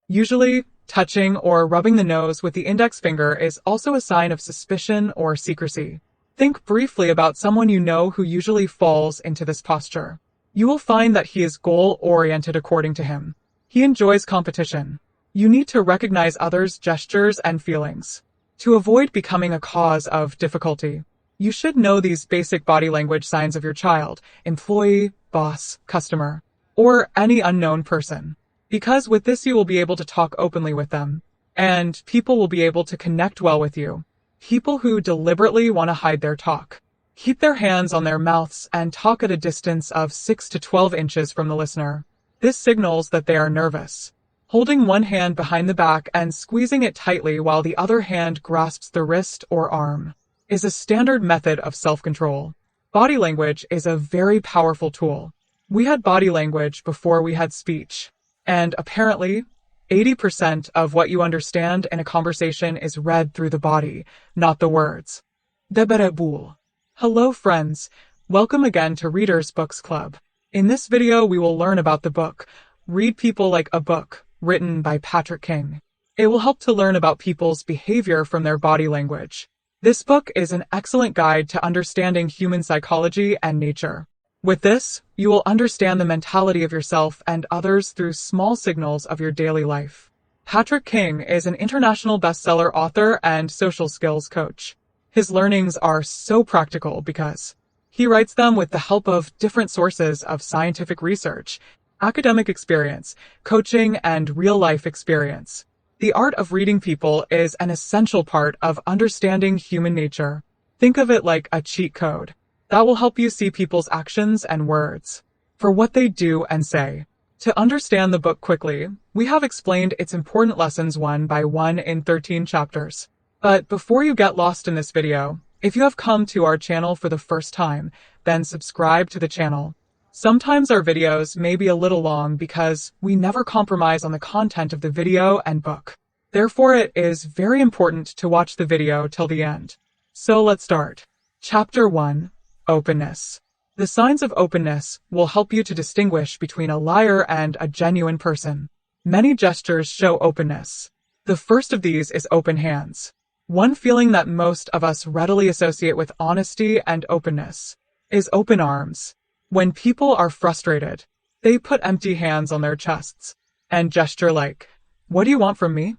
Usually, touching or rubbing the nose with the index finger is also a sign of suspicion or secrecy. Think briefly about someone you know who usually falls into this posture. You will find that he is goal-oriented according to him. He enjoys competition. You need to recognize others' gestures and feelings. To avoid becoming a cause of difficulty, you should know these basic body language signs of your child, employee, boss, customer, or any unknown person. Because with this you will be able to talk openly with them, and people will be able to connect well with you. People who deliberately want to hide their talk keep their hands on their mouths and talk at a distance of 6 to 12 inches from the listener. This signals that they are nervous. Holding one hand behind the back and squeezing it tightly while the other hand grasps the wrist or arm is a standard method of self-control. Body language is a very powerful tool. We had body language before we had speech, and apparently, 80% of what you understand in a conversation is read through the body, not the words. Deberebul. Hello friends, welcome again to Readers Books Club. In this video we will learn about the book, Read People Like a Book, written by Patrick King. It will help to learn about people's behavior from their body language. This book is an excellent guide to understanding human psychology and nature. With this, you will understand the mentality of yourself and others through small signals of your daily life. Patrick King is an international bestseller author and social skills coach. His learnings are so practical because he writes them with the help of different sources of scientific research, academic experience, coaching, and real-life experience. The art of reading people is an essential part of understanding human nature. Think of it like a cheat code that will help you see people's actions and words for what they do and say. To understand the book quickly, we have explained its important lessons one by one in 13 chapters. But before you get lost in this video, if you have come to our channel for the first time, then subscribe to the channel. Sometimes our videos may be a little long because we never compromise on the content of the video and book. Therefore, it is very important to watch the video till the end. So let's start. Chapter 1. Openness. The signs of openness will help you to distinguish between a liar and a genuine person. Many gestures show openness. The first of these is open hands. One feeling that most of us readily associate with honesty and openness is open arms. When people are frustrated, they put empty hands on their chests and gesture like, "What do you want from me?"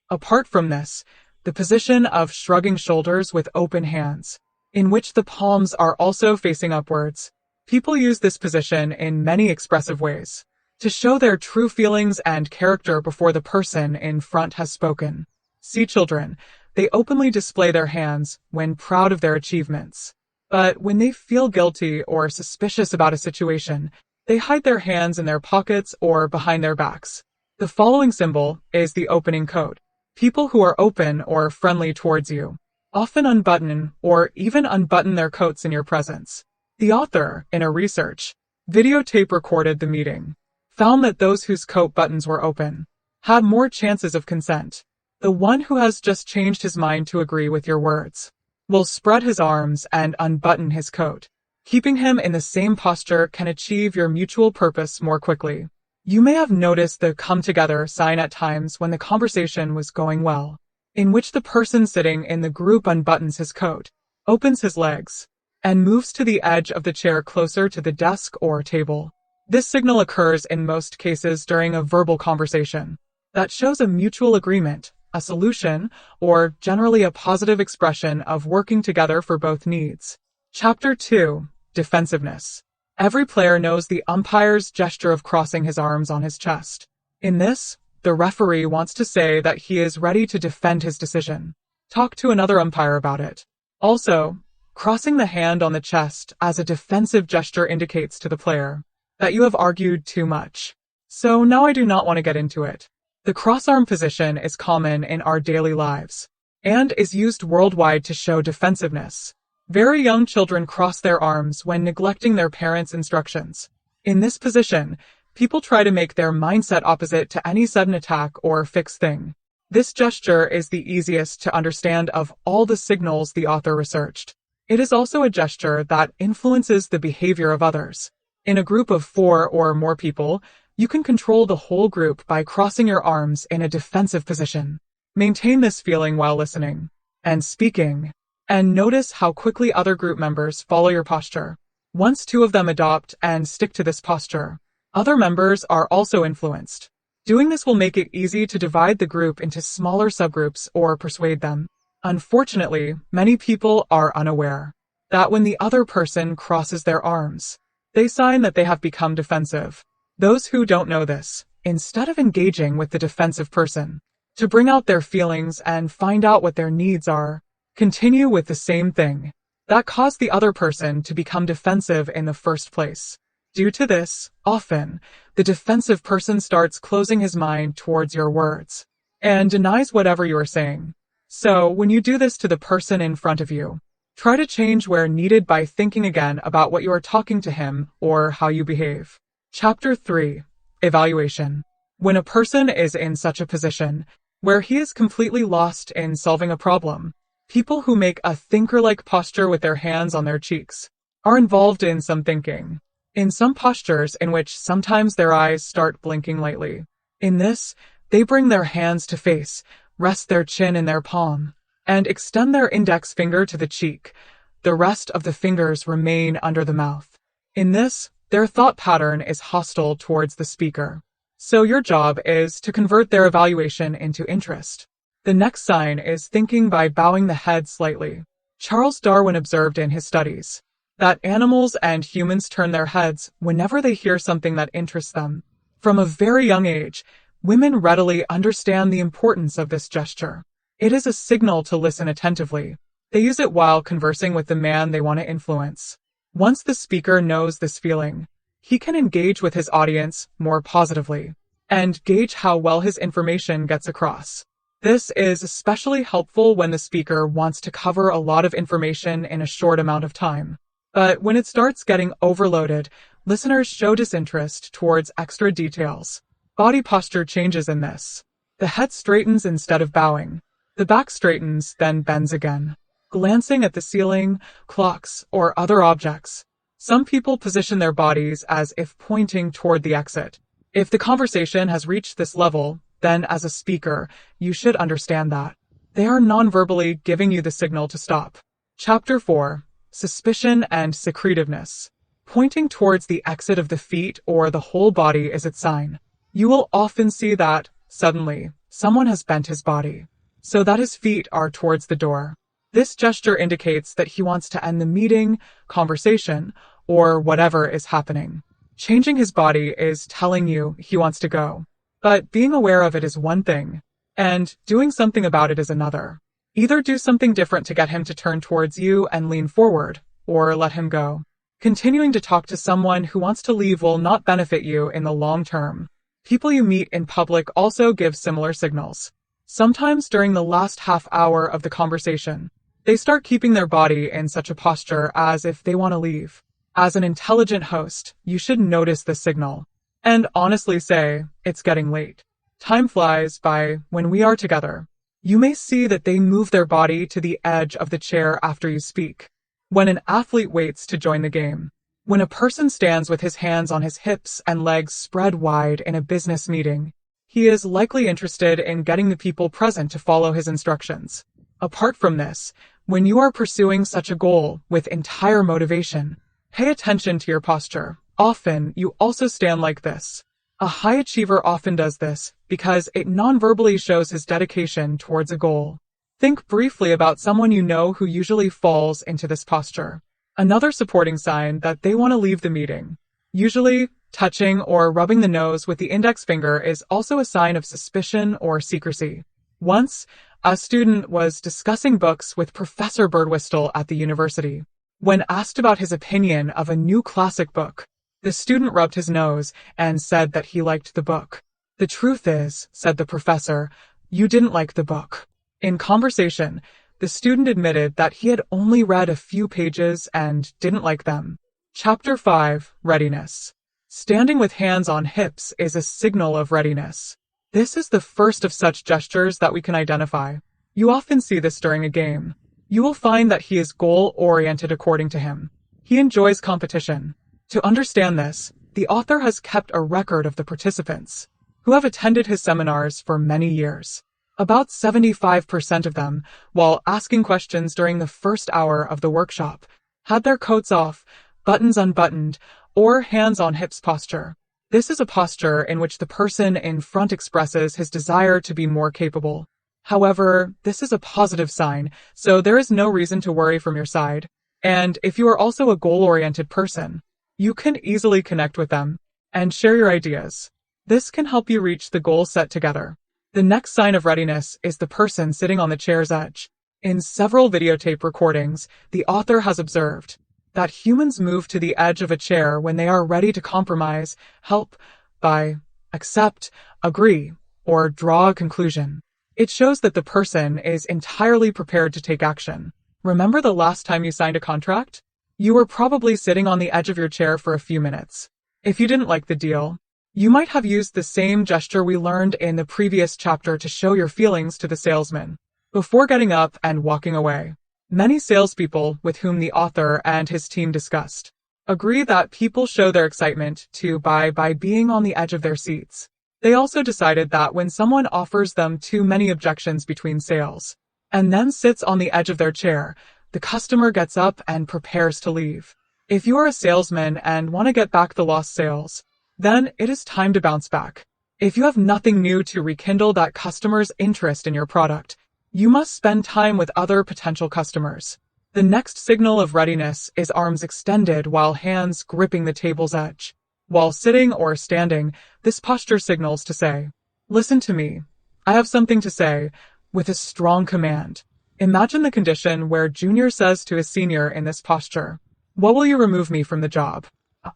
Apart from this, the position of shrugging shoulders with open hands, in which the palms are also facing upwards. People use this position in many expressive ways to show their true feelings and character before the person in front has spoken. See children. They openly display their hands when proud of their achievements. But when they feel guilty or suspicious about a situation, they hide their hands in their pockets or behind their backs. The following symbol is the opening code. People who are open or friendly towards you often unbutton or even unbutton their coats in your presence. The author, in a research videotape recorded the meeting, found that those whose coat buttons were open had more chances of consent. The one who has just changed his mind to agree with your words will spread his arms and unbutton his coat. Keeping him in the same posture can achieve your mutual purpose more quickly. You may have noticed the come together sign at times when the conversation was going well, in which the person sitting in the group unbuttons his coat, opens his legs, and moves to the edge of the chair closer to the desk or table. This signal occurs in most cases during a verbal conversation that shows a mutual agreement, a solution, or generally a positive expression of working together for both needs. Chapter 2. Defensiveness. Every player knows the umpire's gesture of crossing his arms on his chest. In this, the referee wants to say that he is ready to defend his decision. Talk to another umpire about it. Also, crossing the hand on the chest as a defensive gesture indicates to the player that you have argued too much. So now I do not want to get into it. The cross-arm position is common in our daily lives and is used worldwide to show defensiveness. Very young children cross their arms when neglecting their parents' instructions. In this position, people try to make their mindset opposite to any sudden attack or fixed thing. This gesture is the easiest to understand of all the signals the author researched. It is also a gesture that influences the behavior of others. In a group of 4 or more people, You can control the whole group by crossing your arms in a defensive position. Maintain this feeling while listening and speaking, and notice how quickly other group members follow your posture. Once two of them adopt and stick to this posture, other members are also influenced. Doing this will make it easy to divide the group into smaller subgroups or persuade them. Unfortunately, many people are unaware that when the other person crosses their arms, they sign that they have become defensive. Those who don't know this, instead of engaging with the defensive person to bring out their feelings and find out what their needs are, continue with the same thing that caused the other person to become defensive in the first place. Due to this, often, the defensive person starts closing his mind towards your words and denies whatever you are saying. So, when you do this to the person in front of you, try to change where needed by thinking again about what you are talking to him or how you behave. Chapter 3. Evaluation. When a person is in such a position where he is completely lost in solving a problem, people who make a thinker-like posture with their hands on their cheeks are involved in some thinking. In some postures in which sometimes their eyes start blinking lightly. In this, they bring their hands to face, rest their chin in their palm, and extend their index finger to the cheek. The rest of the fingers remain under the mouth. In this, their thought pattern is hostile towards the speaker. So your job is to convert their evaluation into interest. The next sign is thinking by bowing the head slightly. Charles Darwin observed in his studies that animals and humans turn their heads whenever they hear something that interests them. From a very young age, women readily understand the importance of this gesture. It is a signal to listen attentively. They use it while conversing with the man they want to influence. Once the speaker knows this feeling, he can engage with his audience more positively and gauge how well his information gets across. This is especially helpful when the speaker wants to cover a lot of information in a short amount of time. But when it starts getting overloaded, listeners show disinterest towards extra details. Body posture changes in this. The head straightens instead of bowing. The back straightens, then bends again, glancing at the ceiling, clocks, or other objects. Some people position their bodies as if pointing toward the exit. If the conversation has reached this level, then as a speaker, you should understand that they are non-verbally giving you the signal to stop. Chapter 4. Suspicion and secretiveness. Pointing towards the exit of the feet or the whole body is its sign. You will often see that, suddenly, someone has bent his body so that his feet are towards the door. This gesture indicates that he wants to end the meeting, conversation, or whatever is happening. Changing his body is telling you he wants to go. But being aware of it is one thing, and doing something about it is another. Either do something different to get him to turn towards you and lean forward, or let him go. Continuing to talk to someone who wants to leave will not benefit you in the long term. People you meet in public also give similar signals. Sometimes during the last half hour of the conversation, they start keeping their body in such a posture as if they want to leave. As an intelligent host, you should notice this signal and honestly say, it's getting late. Time flies by when we are together. You may see that they move their body to the edge of the chair after you speak. When an athlete waits to join the game. When a person stands with his hands on his hips and legs spread wide in a business meeting, he is likely interested in getting the people present to follow his instructions. Apart from this, when you are pursuing such a goal with entire motivation, pay attention to your posture. Often, you also stand like this. A high achiever often does this because it non-verbally shows his dedication towards a goal. Think briefly about someone you know who usually falls into this posture. Another supporting sign that they want to leave the meeting. Usually, touching or rubbing the nose with the index finger is also a sign of suspicion or secrecy. Once, a student was discussing books with Professor Birdwhistle at the university. When asked about his opinion of a new classic book, the student rubbed his nose and said that he liked the book. The truth is, said the professor, you didn't like the book. In conversation, the student admitted that he had only read a few pages and didn't like them. Chapter 5. Readiness. Standing with hands on hips is a signal of readiness. This is the first of such gestures that we can identify. You often see this during a game. You will find that he is goal-oriented according to him. He enjoys competition. To understand this, The author has kept a record of the participants who have attended his seminars for many years. About 75% of them, while asking questions during the first hour of the workshop, had their coats off, buttons unbuttoned, or hands on hips posture. This is a posture in which the person in front expresses his desire to be more capable. However, this is a positive sign, so there is no reason to worry from your side. And if you are also a goal-oriented person, you can easily connect with them and share your ideas. This can help you reach the goal set together. The next sign of readiness is the person sitting on the chair's edge. In several videotape recordings, the author has observed that humans move to the edge of a chair when they are ready to compromise, help, buy, accept, agree, or draw a conclusion. It shows that the person is entirely prepared to take action. Remember the last time you signed a contract? You were probably sitting on the edge of your chair for a few minutes. If you didn't like the deal, you might have used the same gesture we learned in the previous chapter to show your feelings to the salesman before getting up and walking away. Many salespeople with whom the author and his team discussed agree that people show their excitement to buy by being on the edge of their seats. They also decided that when someone offers them too many objections between sales and then sits on the edge of their chair, the customer gets up and prepares to leave. If you are a salesman and want to get back the lost sales, then it is time to bounce back. If you have nothing new to rekindle that customer's interest in your product, you must spend time with other potential customers. The next signal of readiness is arms extended while hands gripping the table's edge. While sitting or standing, this posture signals to say, "Listen to me. I have something to say," with a strong command. Imagine the condition where junior says to his senior in this posture, "What will you remove me from the job?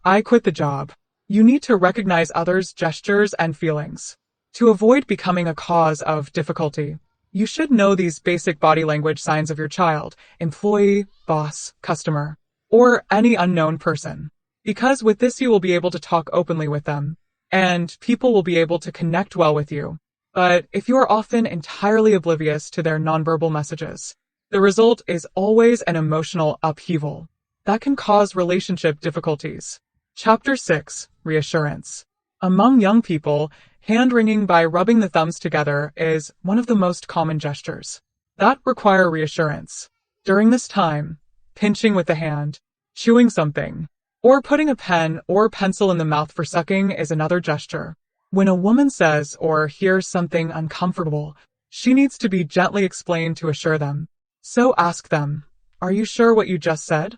I quit the job." You need to recognize others' gestures and feelings. To avoid becoming a cause of difficulty, you should know these basic body language signs of your child, employee, boss, customer, or any unknown person. Because with this you will be able to talk openly with them, and people will be able to connect well with you. But if you are often entirely oblivious to their nonverbal messages, the result is always an emotional upheaval that can cause relationship difficulties. Chapter 6. Reassurance. Among young people, hand-wringing by rubbing the thumbs together is one of the most common gestures that require reassurance. During this time, pinching with the hand, chewing something, or putting a pen or pencil in the mouth for sucking is another gesture. When a woman says or hears something uncomfortable, she needs to be gently explained to assure them. So ask them, "Are you sure what you just said?"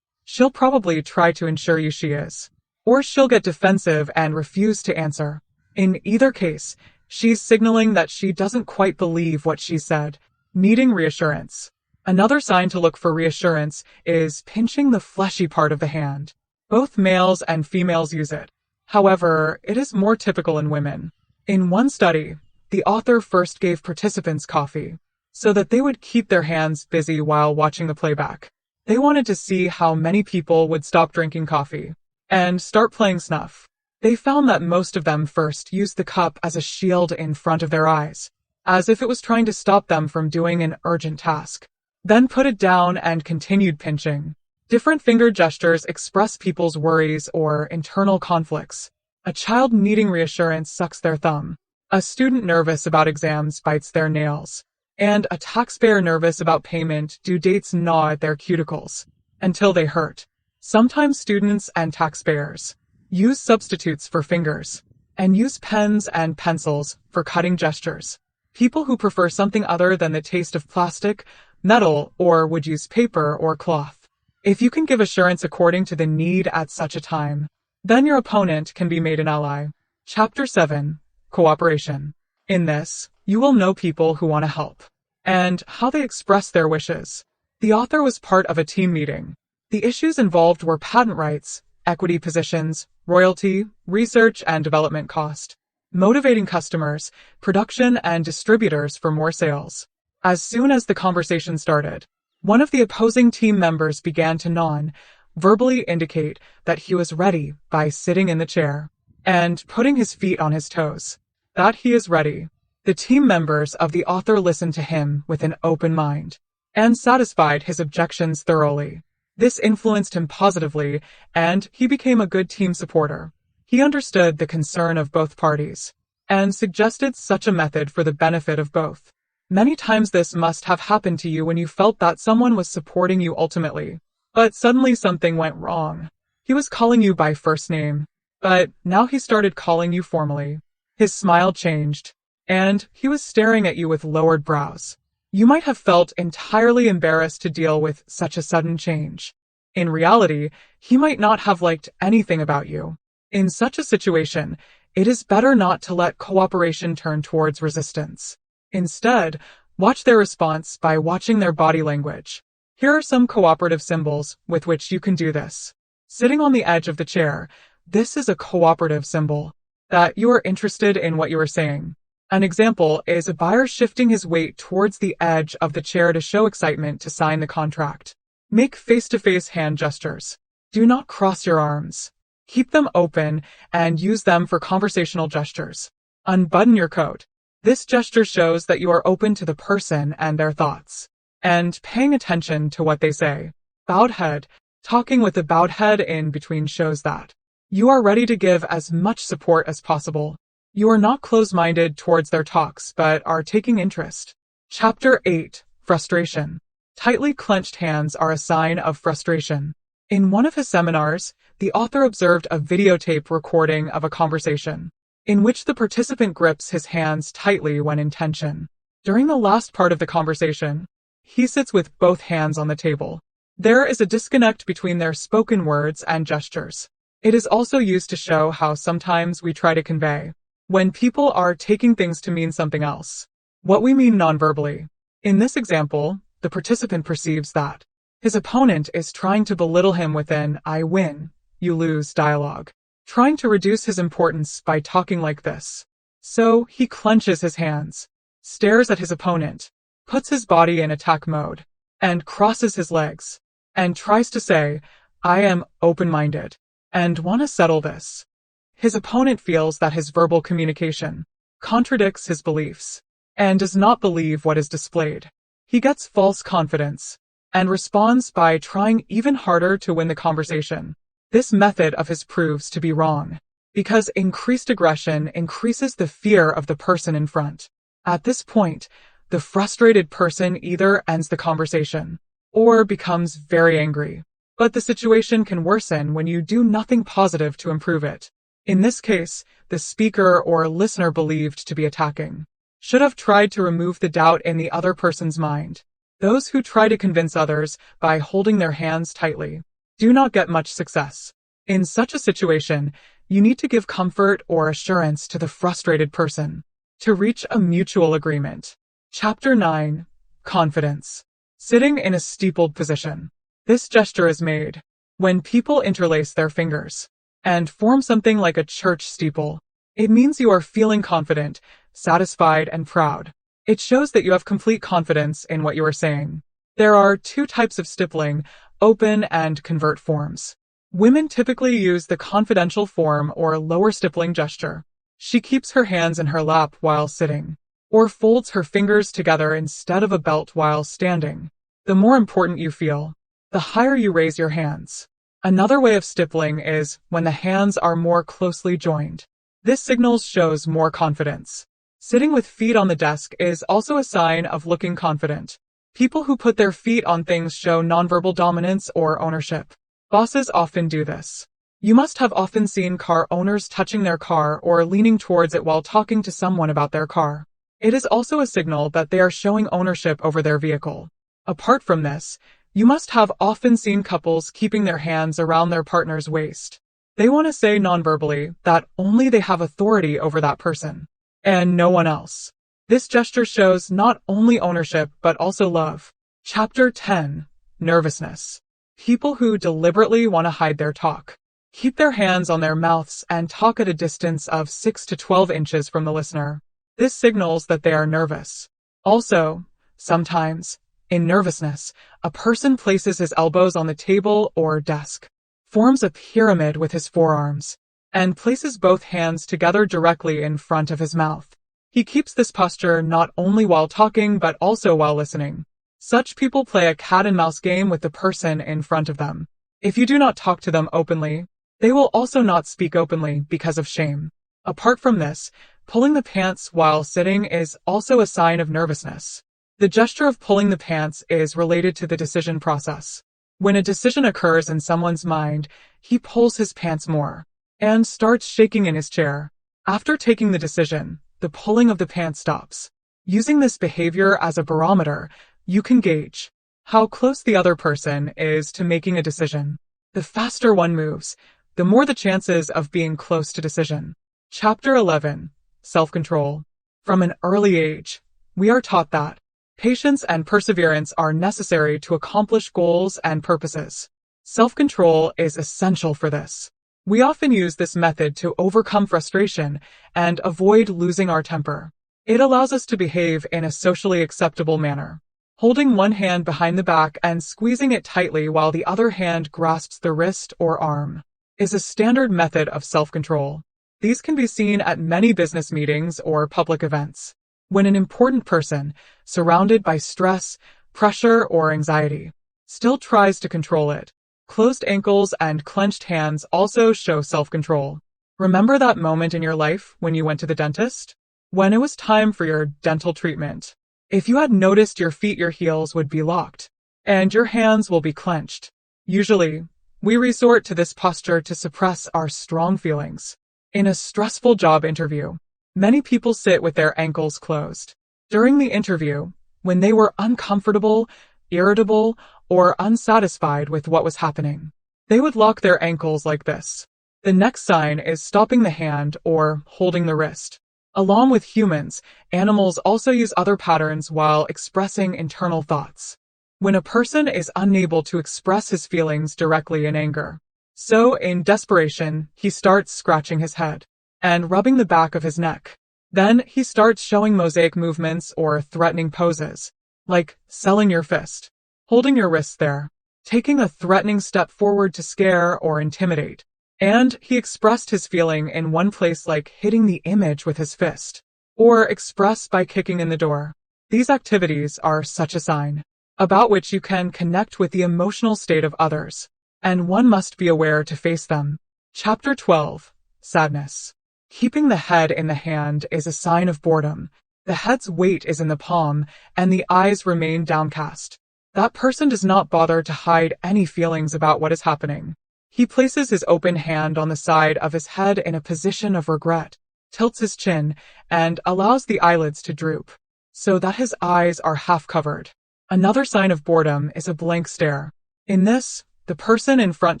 She'll probably try to ensure you she is. Or she'll get defensive and refuse to answer. In either case, she's signaling that she doesn't quite believe what she said, needing reassurance. Another sign to look for reassurance is pinching the fleshy part of the hand. Both males and females use it. However, it is more typical in women. In one study, the author first gave participants coffee so that they would keep their hands busy while watching the playback. They wanted to see how many people would stop drinking coffee and start playing snuff. They found that most of them first used the cup as a shield in front of their eyes, as if it was trying to stop them from doing an urgent task. Then put it down and continued pinching. Different finger gestures express people's worries or internal conflicts. A child needing reassurance sucks their thumb. A student nervous about exams bites their nails. And a taxpayer nervous about payment due dates gnaw at their cuticles until they hurt. Sometimes students and taxpayers use substitutes for fingers and use pens and pencils for cutting gestures. People who prefer something other than the taste of plastic, metal, or would use paper or cloth. If you can give assurance according to the need at such a time, then your opponent can be made an ally. Chapter 7. Cooperation. In this, you will know people who want to help and how they express their wishes. The author was part of a team meeting. The issues involved were patent rights, equity positions, royalty, research and development cost, motivating customers, production and distributors for more sales. As soon as the conversation started, one of the opposing team members began to non-verbally indicate that he was ready by sitting in the chair and putting his feet on his toes. That he is ready. The team members of the author listened to him with an open mind and satisfied his objections thoroughly. This influenced him positively, and he became a good team supporter. He understood the concern of both parties and suggested such a method for the benefit of both. Many times this must have happened to you when you felt that someone was supporting you ultimately, but suddenly something went wrong. He was calling you by first name, but now he started calling you formally. His smile changed, and he was staring at you with lowered brows. You might have felt entirely embarrassed to deal with such a sudden change. In reality, he might not have liked anything about you. In such a situation, it is better not to let cooperation turn towards resistance. Instead, watch their response by watching their body language. Here are some cooperative symbols with which you can do this. Sitting on the edge of the chair, this is a cooperative symbol that you are interested in what you are saying. An example is a buyer shifting his weight towards the edge of the chair to show excitement to sign the contract. Make face-to-face hand gestures. Do not cross your arms. Keep them open and use them for conversational gestures. Unbutton your coat. This gesture shows that you are open to the person and their thoughts, and paying attention to what they say. Bowed head. Talking with a bowed head in between shows that you are ready to give as much support as possible. You are not close-minded towards their talks, but are taking interest. Chapter 8. Frustration. Tightly clenched hands are a sign of frustration. In one of his seminars, the author observed a videotape recording of a conversation in which the participant grips his hands tightly when in tension. During the last part of the conversation, he sits with both hands on the table. There is a disconnect between their spoken words and gestures. It is also used to show how sometimes we try to convey, when people are taking things to mean something else, what we mean nonverbally. In this example, the participant perceives that his opponent is trying to belittle him with an "I win, you lose" dialogue, trying to reduce his importance by talking like this. So he clenches his hands, stares at his opponent, puts his body in attack mode, and crosses his legs, and tries to say, "I am open-minded, and want to settle this." His opponent feels that his verbal communication contradicts his beliefs, and does not believe what is displayed. He gets false confidence, and responds by trying even harder to win the conversation. This method of his proves to be wrong, because increased aggression increases the fear of the person in front. At this point, the frustrated person either ends the conversation, or becomes very angry. But the situation can worsen when you do nothing positive to improve it. In this case, the speaker or listener believed to be attacking should have tried to remove the doubt in the other person's mind. Those who try to convince others by holding their hands tightly do not get much success. In such a situation, you need to give comfort or assurance to the frustrated person to reach a mutual agreement. Chapter 9. Confidence. Sitting in a steepled position. This gesture is made when people interlace their fingers and form something like a church steeple. It means you are feeling confident, satisfied, and proud. It shows that you have complete confidence in what you are saying. There are two types of stippling, open and convert forms. Women typically use the confidential form or lower stippling gesture. She keeps her hands in her lap while sitting, or folds her fingers together instead of a belt while standing. The more important you feel, the higher you raise your hands. Another way of stippling is when the hands are more closely joined. This signals shows more confidence. Sitting with feet on the desk is also a sign of looking confident. People who put their feet on things show nonverbal dominance or ownership. Bosses often do this. You must have often seen car owners touching their car or leaning towards it while talking to someone about their car. It is also a signal that they are showing ownership over their vehicle. Apart from this, you must have often seen couples keeping their hands around their partner's waist. They want to say nonverbally that only they have authority over that person, and no one else. This gesture shows not only ownership but also love. Chapter 10. Nervousness. People who deliberately want to hide their talk keep their hands on their mouths and talk at a distance of 6 to 12 inches from the listener. This signals that they are nervous. Also, sometimes, in nervousness, a person places his elbows on the table or desk, forms a pyramid with his forearms, and places both hands together directly in front of his mouth. He keeps this posture not only while talking but also while listening. Such people play a cat and mouse game with the person in front of them. If you do not talk to them openly, They will also not speak openly because of shame. Apart from this, pulling the pants while sitting is also a sign of nervousness. The gesture of pulling the pants is related to the decision process. When a decision occurs in someone's mind, he pulls his pants more and starts shaking in his chair. After taking the decision, the pulling of the pants stops. Using this behavior as a barometer, you can gauge how close the other person is to making a decision. The faster one moves, the more the chances of being close to decision. Chapter 11. Self-control. From an early age, we are taught that patience and perseverance are necessary to accomplish goals and purposes. Self-control is essential for this. We often use this method to overcome frustration and avoid losing our temper. It allows us to behave in a socially acceptable manner. Holding one hand behind the back and squeezing it tightly while the other hand grasps the wrist or arm is a standard method of self-control. These can be seen at many business meetings or public events. When an important person, surrounded by stress, pressure, or anxiety, still tries to control it, closed ankles and clenched hands also show self-control. Remember that moment in your life when you went to the dentist? When it was time for your dental treatment. If you had noticed your feet, your heels would be locked, and your hands will be clenched. Usually, we resort to this posture to suppress our strong feelings. In a stressful job interview, many people sit with their ankles closed. During the interview, when they were uncomfortable, irritable, or unsatisfied with what was happening, they would lock their ankles like this. The next sign is stopping the hand or holding the wrist. Along with humans, animals also use other patterns while expressing internal thoughts. When a person is unable to express his feelings directly in anger, so in desperation, he starts scratching his head and rubbing the back of his neck. Then he starts showing mosaic movements or threatening poses, like selling your fist, holding your wrist there, taking a threatening step forward to scare or intimidate. And he expressed his feeling in one place, like hitting the image with his fist, or express by kicking in the door. These activities are such a sign about which you can connect with the emotional state of others, and one must be aware to face them. Chapter 12. Sadness. Keeping the head in the hand is a sign of boredom. The head's weight is in the palm, and the eyes remain downcast. That person does not bother to hide any feelings about what is happening. He places his open hand on the side of his head in a position of regret, tilts his chin, and allows the eyelids to droop, so that his eyes are half covered. Another sign of boredom is a blank stare. In this, the person in front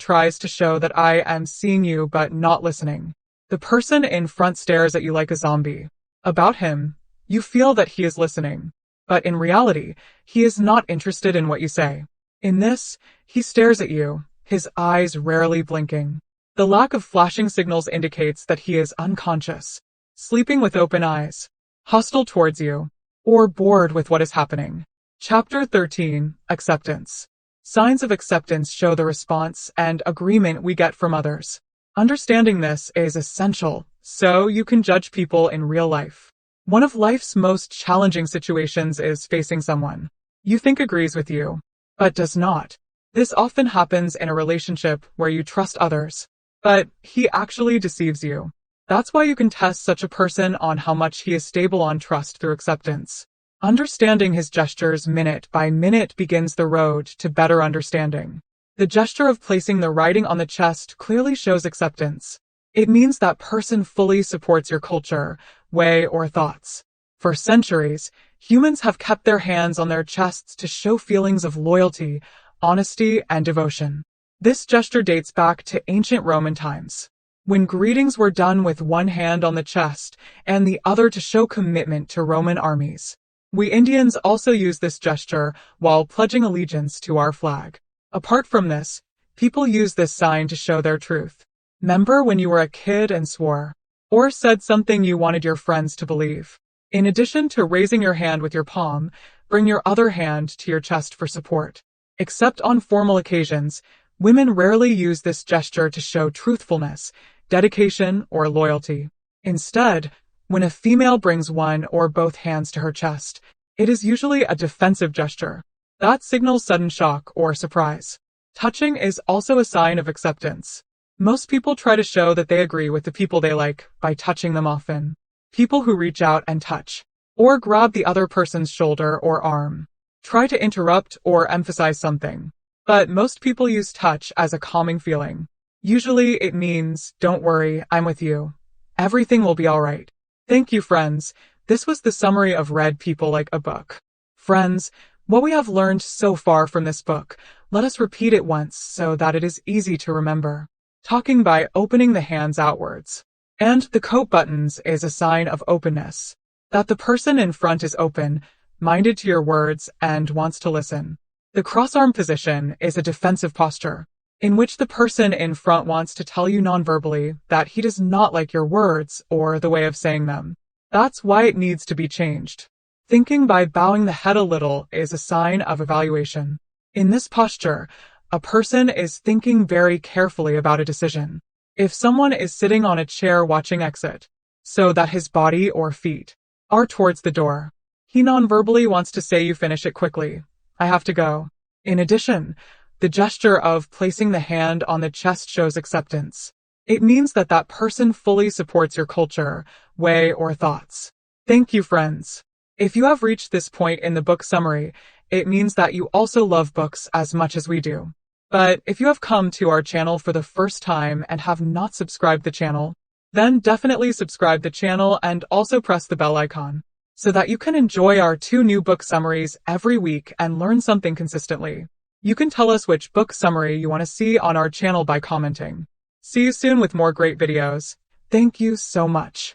tries to show that I am seeing you but not listening. The person in front stares at you like a zombie. About him, you feel that he is listening, but in reality, he is not interested in what you say. In this, he stares at you, his eyes rarely blinking. The lack of flashing signals indicates that he is unconscious, sleeping with open eyes, hostile towards you, or bored with what is happening. Chapter 13. Acceptance. Signs of acceptance show the response and agreement we get from others. Understanding this is essential, so you can judge people in real life. One of life's most challenging situations is facing someone you think agrees with you, but does not. This often happens in a relationship where you trust others, but he actually deceives you. That's why you can test such a person on how much he is stable on trust through acceptance. Understanding his gestures minute by minute begins the road to better understanding. The gesture of placing the writing on the chest clearly shows acceptance. It means that person fully supports your culture, way, or thoughts. For centuries, humans have kept their hands on their chests to show feelings of loyalty, honesty, and devotion. This gesture dates back to ancient Roman times, when greetings were done with one hand on the chest and the other to show commitment to Roman armies. We Indians also use this gesture while pledging allegiance to our flag. Apart from this, people use this sign to show their truth. Remember when you were a kid and swore, or said something you wanted your friends to believe? In addition to raising your hand with your palm, bring your other hand to your chest for support. Except on formal occasions, women rarely use this gesture to show truthfulness, dedication, or loyalty. Instead, when a female brings one or both hands to her chest, it is usually a defensive gesture that signals sudden shock or surprise. Touching is also a sign of acceptance. Most people try to show that they agree with the people they like by touching them often. People who reach out and touch, or grab the other person's shoulder or arm, try to interrupt or emphasize something. But most people use touch as a calming feeling. Usually it means, don't worry, I'm with you. Everything will be alright. Thank you, friends. This was the summary of Read People Like a Book. Friends, what we have learned so far from this book, let us repeat it once so that it is easy to remember. Talking by opening the hands outwards. And the coat buttons is a sign of openness. That the person in front is open, minded to your words, and wants to listen. The cross-arm position is a defensive posture, in which the person in front wants to tell you non-verbally that he does not like your words or the way of saying them. That's why it needs to be changed. Thinking by bowing the head a little is a sign of evaluation. In this posture, a person is thinking very carefully about a decision. If someone is sitting on a chair watching exit, so that his body or feet are towards the door, he non-verbally wants to say you finish it quickly. I have to go. In addition, the gesture of placing the hand on the chest shows acceptance. It means that that person fully supports your culture, way, or thoughts. Thank you, friends. If you have reached this point in the book summary, it means that you also love books as much as we do. But if you have come to our channel for the first time and have not subscribed the channel, then definitely subscribe the channel and also press the bell icon, so that you can enjoy our 2 new book summaries every week and learn something consistently. You can tell us which book summary you want to see on our channel by commenting. See you soon with more great videos. Thank you so much.